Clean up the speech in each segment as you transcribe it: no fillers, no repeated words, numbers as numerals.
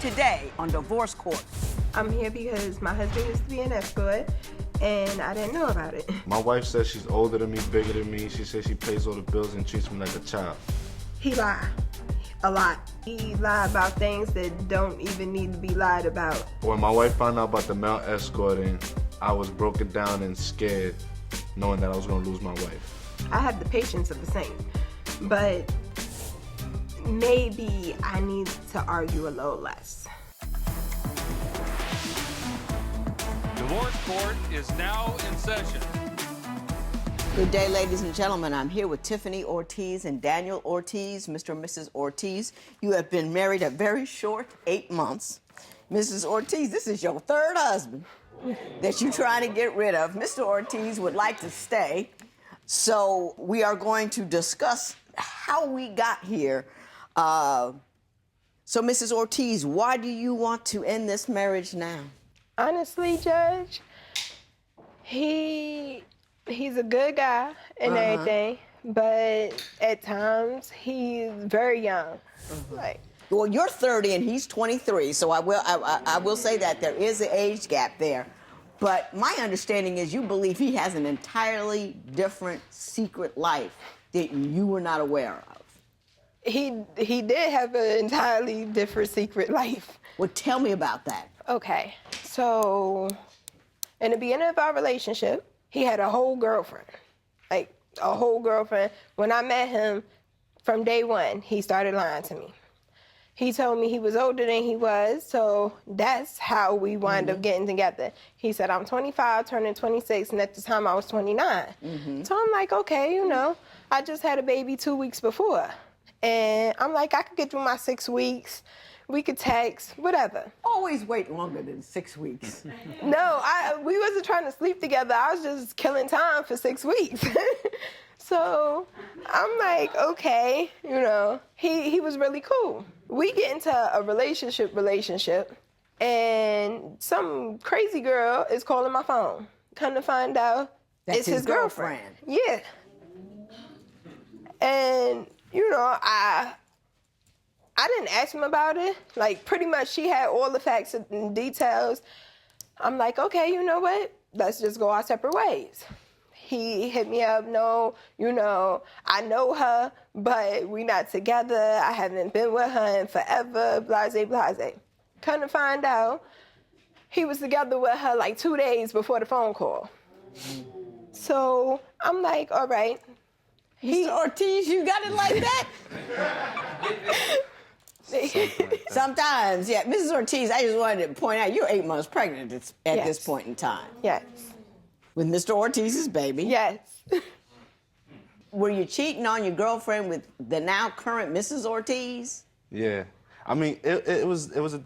today on Divorce Court. I'm here because my husband used to be an escort, and I didn't know about it. My wife says she's older than me, bigger than me. She says she pays all the bills and treats me like a child. He lied. A lot. He lied about things that don't even need to be lied about. When my wife found out about the male escorting, I was broken down and scared, knowing that I was gonna lose my wife. I have the patience of a saint, but maybe I need to argue a little less. Divorce Court is now in session. Good day, ladies and gentlemen. I'm here with Tiffany Ortiz and Daniel Ortiz. Mr. and Mrs. Ortiz, you have been married a very short 8 months. Mrs. Ortiz, this is your third husband that you're trying to get rid of. Mr. Ortiz would like to stay, so we are going to discuss how we got here. So, Mrs. Ortiz, why do you want to end this marriage now? Honestly, Judge, he's a good guy and everything, but at times he's very young. Well, you're 30 and he's 23, so I will say that there is an age gap there. But my understanding is you believe he has an entirely different secret life that you were not aware of. He did have an entirely different secret life. Well, tell me about that. Okay, so in the beginning of our relationship, he had a whole girlfriend, like a whole girlfriend. When I met him, from day one, he started lying to me. He told me he was older than he was, so that's how we wound up getting together. He said, I'm 25, turning 26, and at the time I was 29. So I'm like, okay, you know, I just had a baby 2 weeks before. And I'm like, I could get through my 6 weeks. We could text, whatever. Always wait longer than 6 weeks. No, we wasn't trying to sleep together. I was just killing time for 6 weeks. So I'm like, okay, you know, he was really cool. We get into a relationship, and some crazy girl is calling my phone. Come to find out, it's his girlfriend. Yeah. And, you know, I didn't ask him about it. Like, pretty much she had all the facts and details. I'm like, okay, you know what? Let's just go our separate ways. He hit me up, no, you know, I know her, but we not together. I haven't been with her in forever, blase, blase. Come to find out, he was together with her like 2 days before the phone call. So I'm like, all right. Mr. Ortiz, you got it like that? Sometimes, yeah. Mrs. Ortiz, I just wanted to point out, you're 8 months pregnant at this point in time. Yes. With Mr. Ortiz's baby. Yes. Were you cheating on your girlfriend with the now current Mrs. Ortiz? Yeah. I mean, it was a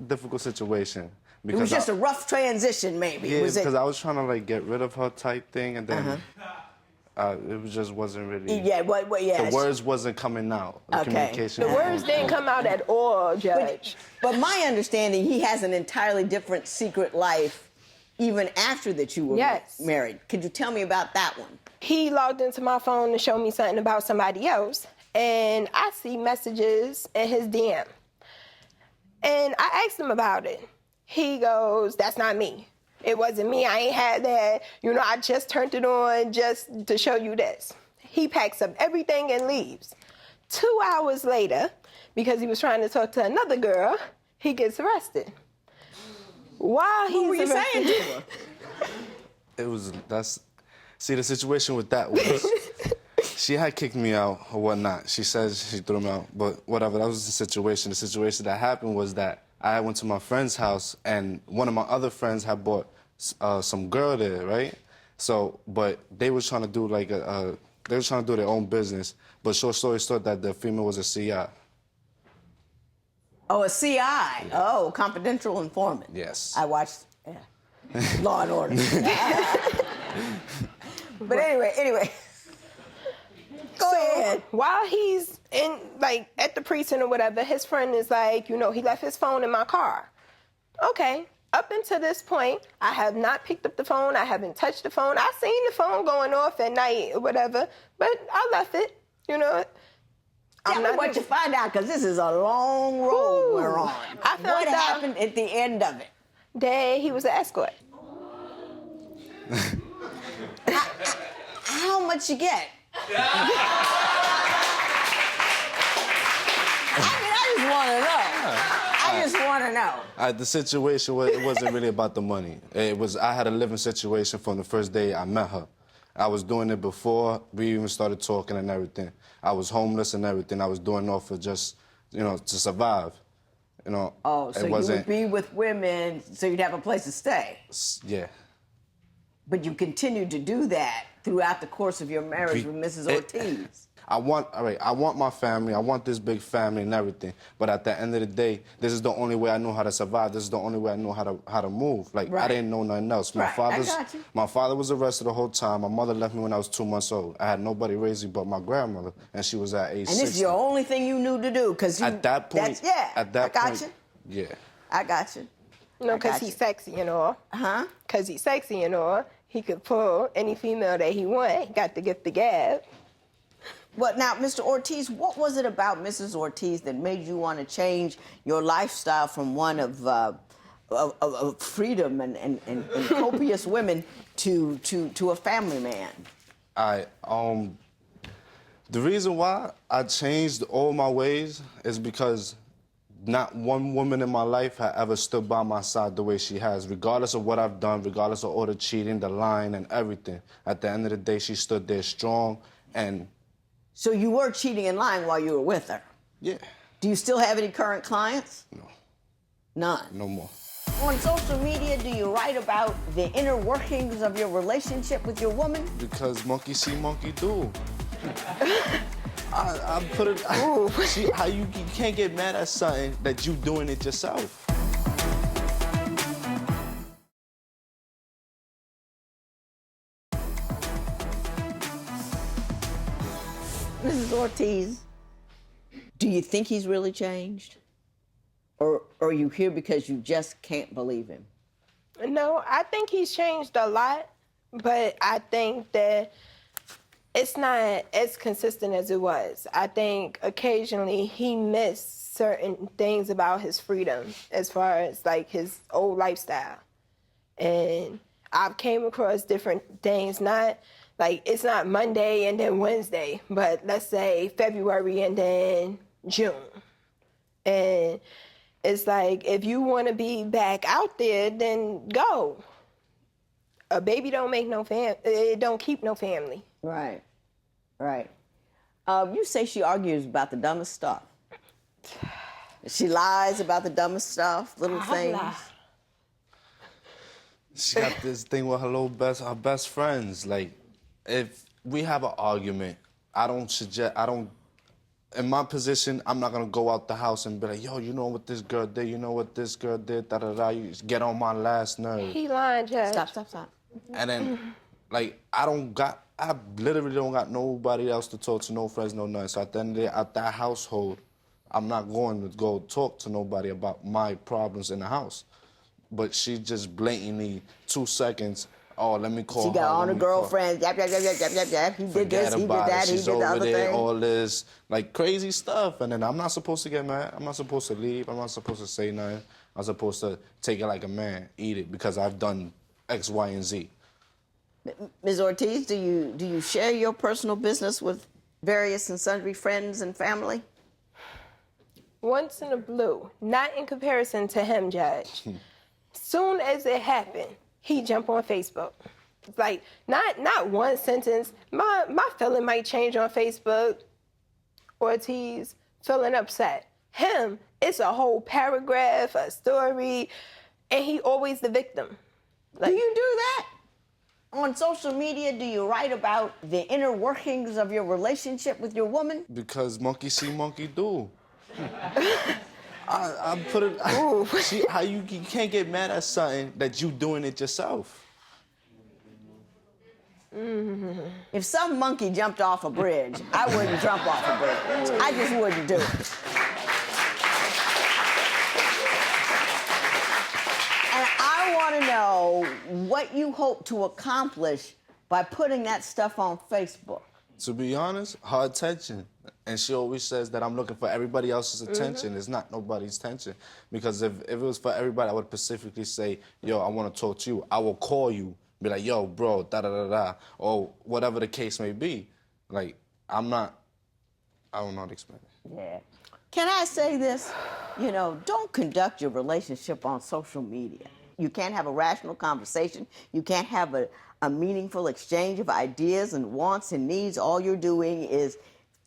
difficult situation. It was just a rough transition, maybe. Yeah, was because I was trying to, like, get rid of her type thing, and then it just wasn't really... Yeah, the words wasn't coming out. The communication. The words didn't come out at all, Judge. But my understanding, he has an entirely different secret life even after that you were married. Could you tell me about that one? He logged into my phone to show me something about somebody else, and I see messages in his DM. And I asked him about it. He goes, that's not me. It wasn't me. I ain't had that. You know, I just turned it on just to show you this. He packs up everything and leaves. 2 hours later, because he was trying to talk to another girl, he gets arrested. While he's what were you saying to her? See, the situation with that was, she had kicked me out or whatnot. She says she threw me out, but whatever, that was the situation. The situation that happened was that I went to my friend's house, and one of my other friends had brought some girl there, right? So, but they was trying to do like they was trying to do their own business, but short story short that the female was a CI. Oh, a CI. Oh, confidential informant. Yes. I watched Law and Order. But anyway. Go ahead. While he's in, like, at the precinct or whatever, his friend is like, you know, he left his phone in my car. Okay. Up until this point, I have not picked up the phone. I haven't touched the phone. I seen the phone going off at night or whatever, but I left it, you know. Tell me what you find out, because this is a long road we're on. I found happened at the end of it? He was an escort. How much you get? I just want to know. The situation was, it wasn't really about the money. I had a living situation from the first day I met her. I was doing it before we even started talking and everything. I was homeless and everything. I was doing it for just, to survive. Oh, so you would be with women so you'd have a place to stay. Yeah. But you continued to do that throughout the course of your marriage with Mrs. Ortiz. I want my family, I want this big family and everything. But at the end of the day, this is the only way I know how to survive. This is the only way I know how to move. Like, I didn't know nothing else. My father was arrested the whole time. My mother left me when I was 2 months old. I had nobody raising me but my grandmother, and she was at age 60. And this is your only thing you knew to do, because at that point, I got you. Yeah. I got you. Because he's sexy and all. Huh? Because he's sexy and all. He could pull any female that he want. He got to get the gab. Well, now, Mr. Ortiz, what was it about Mrs. Ortiz that made you want to change your lifestyle from one of freedom and copious women to a family man? The reason why I changed all my ways is because not one woman in my life had ever stood by my side the way she has, regardless of what I've done, regardless of all the cheating, the lying, and everything. At the end of the day, she stood there strong and... So you were cheating and lying while you were with her? Yeah. Do you still have any current clients? No. None? No more. On social media, do you write about the inner workings of your relationship with your woman? Because monkey see, monkey do. I put it... See, how you can't get mad at something that you doing it yourself. Mrs. Ortiz, do you think he's really changed? Or are you here because you just can't believe him? No, I think he's changed a lot, but I think that it's not as consistent as it was. I think occasionally he missed certain things about his freedom as far as like his old lifestyle. And I've came across different things, it's not Monday and then Wednesday, but let's say February and then June. And it's like, if you want to be back out there, then go. A baby don't make no it don't keep no family. Right. You say she argues about the dumbest stuff. She lies about the dumbest stuff, little things. She got this thing with her best friends. Like, if we have an argument, in my position, I'm not gonna go out the house and be like, yo, you know what this girl did, you know what this girl did, da-da-da, you just get on my last nerve. He lying, Judge. Stop. And then, like, I literally don't got nobody else to talk to, no friends, no nothing. So at the end of the day, at that household, I'm not going to go talk to nobody about my problems in the house. But she just blatantly, 2 seconds, oh, let me call her. She got all the girlfriends, yap. He did this, he did that, he did the other thing. All this, like, crazy stuff. And then I'm not supposed to get mad. I'm not supposed to leave. I'm not supposed to say nothing. I'm supposed to take it like a man, eat it, because I've done X, Y, and Z. Ms. Ortiz, do you share your personal business with various and sundry friends and family? Once in a blue, not in comparison to him, Judge. Soon as it happened, he jumped on Facebook. It's like, not one sentence. My feeling might change on Facebook. Ortiz, feeling upset. Him, it's a whole paragraph, a story, and he always the victim. Like, do you do that? On social media, do you write about the inner workings of your relationship with your woman? Because monkey see, monkey do. I put it... See, how you can't get mad at something that you doing it yourself. If some monkey jumped off a bridge, I wouldn't jump off a bridge. I just wouldn't do it. And I want to know what you hope to accomplish by putting that stuff on Facebook. To be honest, hard attention. And she always says that I'm looking for everybody else's attention. It's not nobody's attention. Because if it was for everybody, I would specifically say, yo, I want to talk to you. I will call you, be like, yo, bro, da-da-da-da, or whatever the case may be. Like, I don't know how to explain it. Yeah. Can I say this? You know, don't conduct your relationship on social media. You can't have a rational conversation. You can't have a meaningful exchange of ideas and wants and needs. All you're doing is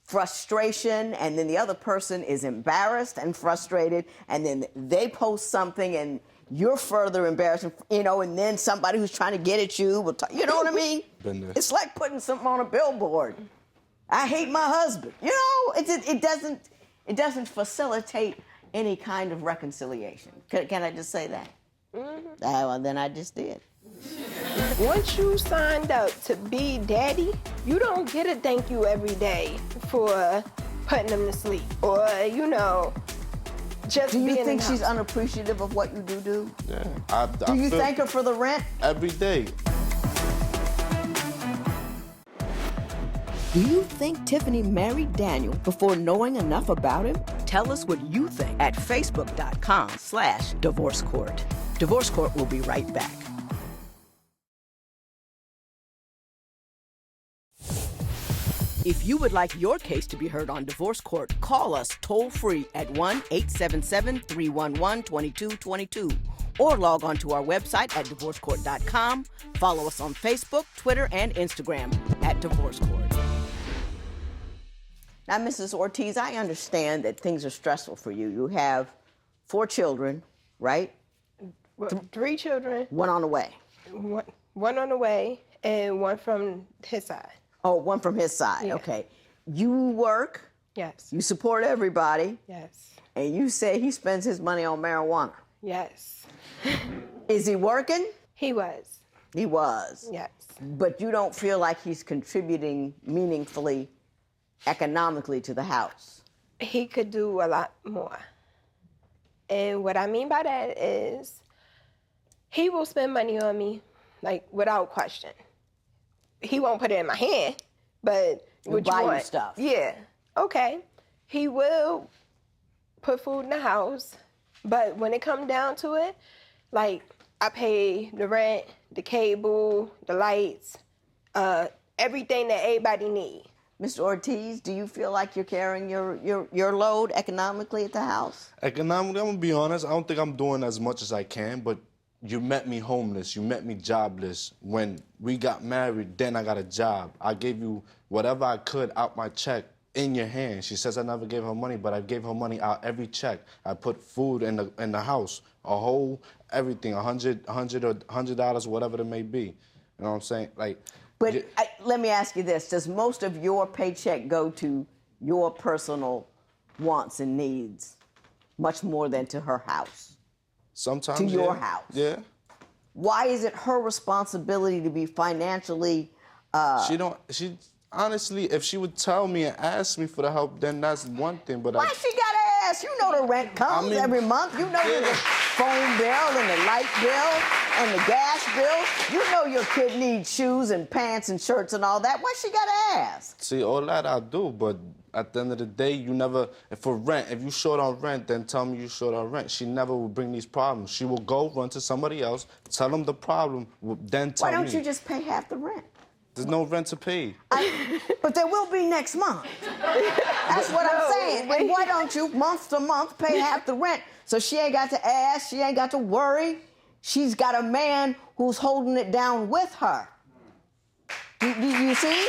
frustration, and then the other person is embarrassed and frustrated, and then they post something and you're further embarrassed, you know, and then somebody who's trying to get at you will you know what I mean? Been there. It's like putting something on a billboard. I hate my husband. You know, it doesn't facilitate any kind of reconciliation. Can I just say that? Well, then I just did. Once you signed up to be daddy, you don't get a thank you every day for putting them to sleep or, you know, just being in the house. Do you think she's unappreciative of what you do? Yeah. Do you thank her for the rent? Every day. Do you think Tiffany married Daniel before knowing enough about him? Tell us what you think at facebook.com/divorce court. Divorce Court will be right back. If you would like your case to be heard on Divorce Court, call us toll-free at 1-877-311-2222 or log on to our website at divorcecourt.com. Follow us on Facebook, Twitter, and Instagram at Divorce Court. Now, Mrs. Ortiz, I understand that things are stressful for you. You have 4 children, right? 3 children. One on the way. One on the way and one from his side. Oh, one from his side. Yeah. Okay. You work. Yes. You support everybody. Yes. And you say he spends his money on marijuana. Yes. Is he working? He was. He was. Yes. But you don't feel like he's contributing meaningfully economically to the house? He could do a lot more. And what I mean by that is he will spend money on me, like, without question. He won't put it in my hand, but what you buy you want? stuff. Yeah. Okay. He will put food in the house, but when it comes down to it, like, I pay the rent, the cable, the lights, everything that everybody needs. Mr. Ortiz, do you feel like you're carrying your load economically at the house? Economically, I'm gonna be honest, I don't think I'm doing as much as I can, but you met me homeless, you met me jobless. When we got married, then I got a job. I gave you whatever I could out my check in your hand. She says I never gave her money, but I gave her money out every check. I put food in the house, a whole everything, $100, whatever it may be. You know what I'm saying? Like. But let me ask you this. Does most of your paycheck go to your personal wants and needs much more than to her house? Sometimes, to your house? Yeah. Why is it her responsibility to be financially... She honestly, if she would tell me and ask me for the help, then that's one thing, but Why she gotta ask? You know the rent comes every month. You know the phone bill and the light bill and the gas bill. You know your kid needs shoes and pants and shirts and all that. Why she gotta ask? See, all that I do, but at the end of the day, you never, for rent, if you short on rent, then tell me you short on rent. She never will bring these problems. She will go run to somebody else, tell them the problem, then tell me. Why don't you just pay half the rent? There's no rent to pay. But there will be next month. That's what I'm saying. And why don't you, month to month, pay half the rent? So she ain't got to ask, she ain't got to worry. She's got a man who's holding it down with her. Do you see?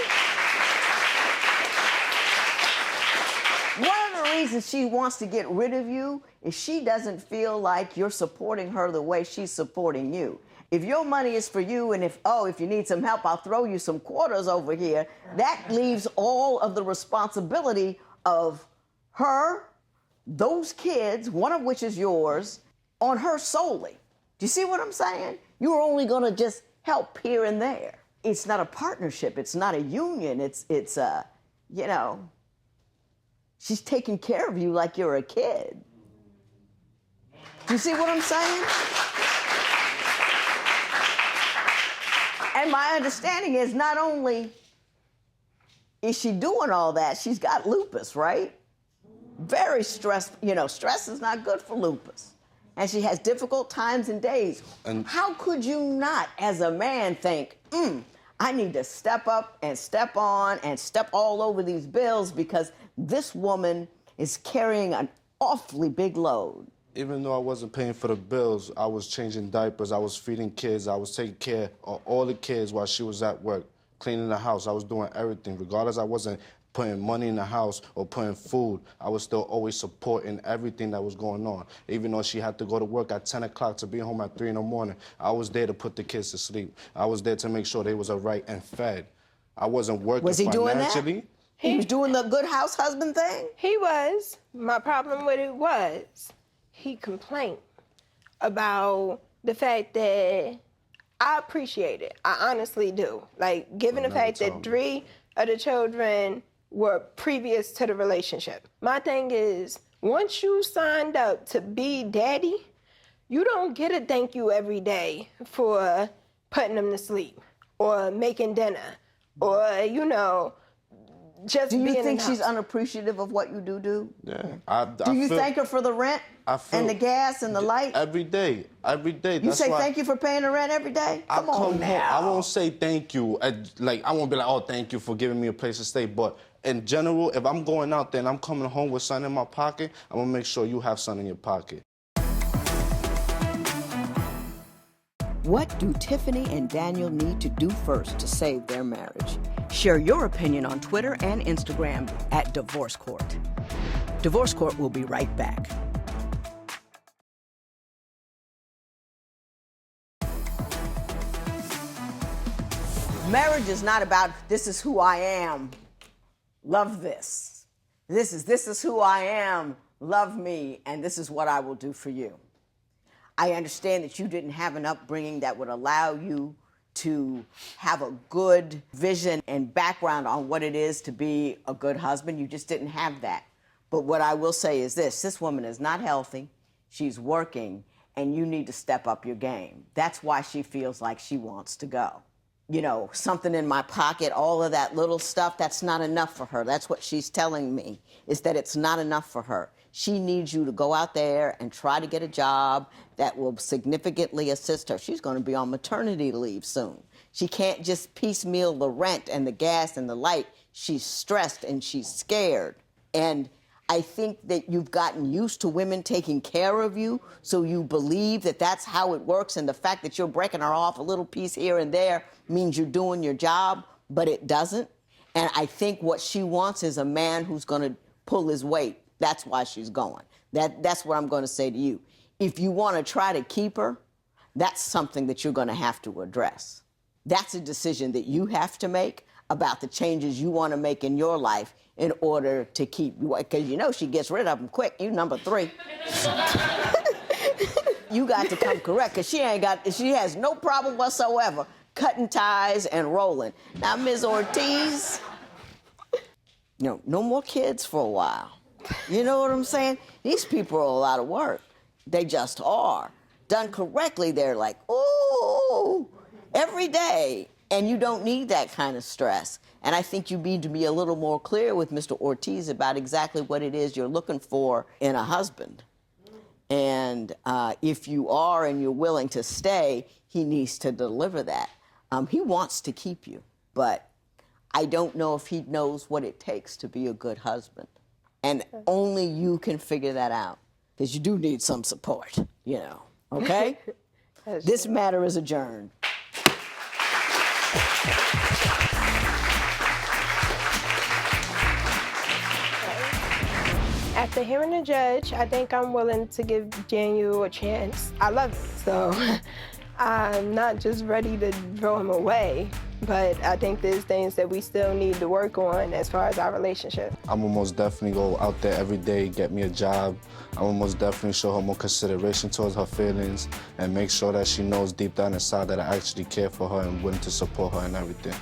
One of the reasons she wants to get rid of you is she doesn't feel like you're supporting her the way she's supporting you. If your money is for you and if you need some help, I'll throw you some quarters over here, that leaves all of the responsibility of her, those kids, one of which is yours, on her solely. Do you see what I'm saying? You're only going to just help here and there. It's not a partnership. It's not a union. It's you know, she's taking care of you like you're a kid. Do you see what I'm saying? And my understanding is not only is she doing all that? She's got lupus, right? Very stressed. You know, stress is not good for lupus. And she has difficult times and days. And how could you not, as a man, think, I need to step up and step on and step all over these bills because this woman is carrying an awfully big load? Even though I wasn't paying for the bills, I was changing diapers, I was feeding kids, I was taking care of all the kids while she was at work, cleaning the house. I was doing everything. Regardless, I wasn't putting money in the house or putting food. I was still always supporting everything that was going on. Even though she had to go to work at 10 o'clock to be home at 3 in the morning, I was there to put the kids to sleep. I was there to make sure they was all right and fed. I wasn't working Was he doing that? financially. He was doing the good house husband thing? He was. My problem with it was he complained about the fact that I appreciate it. I honestly do. Like, given the fact that 3 of the children were previous to the relationship. My thing is, once you signed up to be daddy, you don't get a thank you every day for putting them to sleep or making dinner or, you know, just Do being you in think the she's house. unappreciative of what you do? Yeah. Do you thank her for the rent and the gas and the light? Every day. You That's say why thank you for paying the rent every day? Come on home, now. I won't say thank you. I won't be like, oh, thank you for giving me a place to stay. But in general, if I'm going out there and I'm coming home with something in my pocket, I'm going to make sure you have something in your pocket. What do Tiffany and Daniel need to do first to save their marriage? Share your opinion on Twitter and Instagram at Divorce Court. Divorce Court will be right back. Marriage is not about this is who I am, love this. This is who I am, love me, and this is what I will do for you. I understand that you didn't have an upbringing that would allow you to have a good vision and background on what it is to be a good husband. You just didn't have that. But what I will say is this woman is not healthy, she's working, and you need to step up your game. That's why she feels like she wants to go. You know, something in my pocket, all of that little stuff, that's not enough for her. That's what she's telling me, is that it's not enough for her. She needs you to go out there and try to get a job that will significantly assist her. She's going to be on maternity leave soon. She can't just piecemeal the rent and the gas and the light. She's stressed and she's scared. And I think that you've gotten used to women taking care of you, so you believe that that's how it works, and the fact that you're breaking her off a little piece here and there means you're doing your job, but it doesn't. And I think what she wants is a man who's going to pull his weight. That's why she's going. That's what I'm going to say to you. If you want to try to keep her, that's something that you're going to have to address. That's a decision that you have to make about the changes you want to make in your life in order to keep you, because you know she gets rid of them quick. You number 3. You got to come correct, because she has no problem whatsoever cutting ties and rolling. Now, Ms. Ortiz, no more kids for a while. You know what I'm saying? These people are a lot of work. They just are. Done correctly, they're like, ooh, every day. And you don't need that kind of stress. And I think you need to be a little more clear with Mr. Ortiz about exactly what it is you're looking for in a husband. And if you are and you're willing to stay, he needs to deliver that. He wants to keep you, but I don't know if he knows what it takes to be a good husband. And only you can figure that out, because you do need some support, you know, okay? This matter is adjourned. After hearing the judge, I think I'm willing to give Daniel a chance. I love him, so I'm not just ready to throw him away, but I think there's things that we still need to work on as far as our relationship. I'm gonna most definitely go out there every day, get me a job. I'm gonna most definitely show her more consideration towards her feelings and make sure that she knows deep down inside that I actually care for her and willing to support her and everything.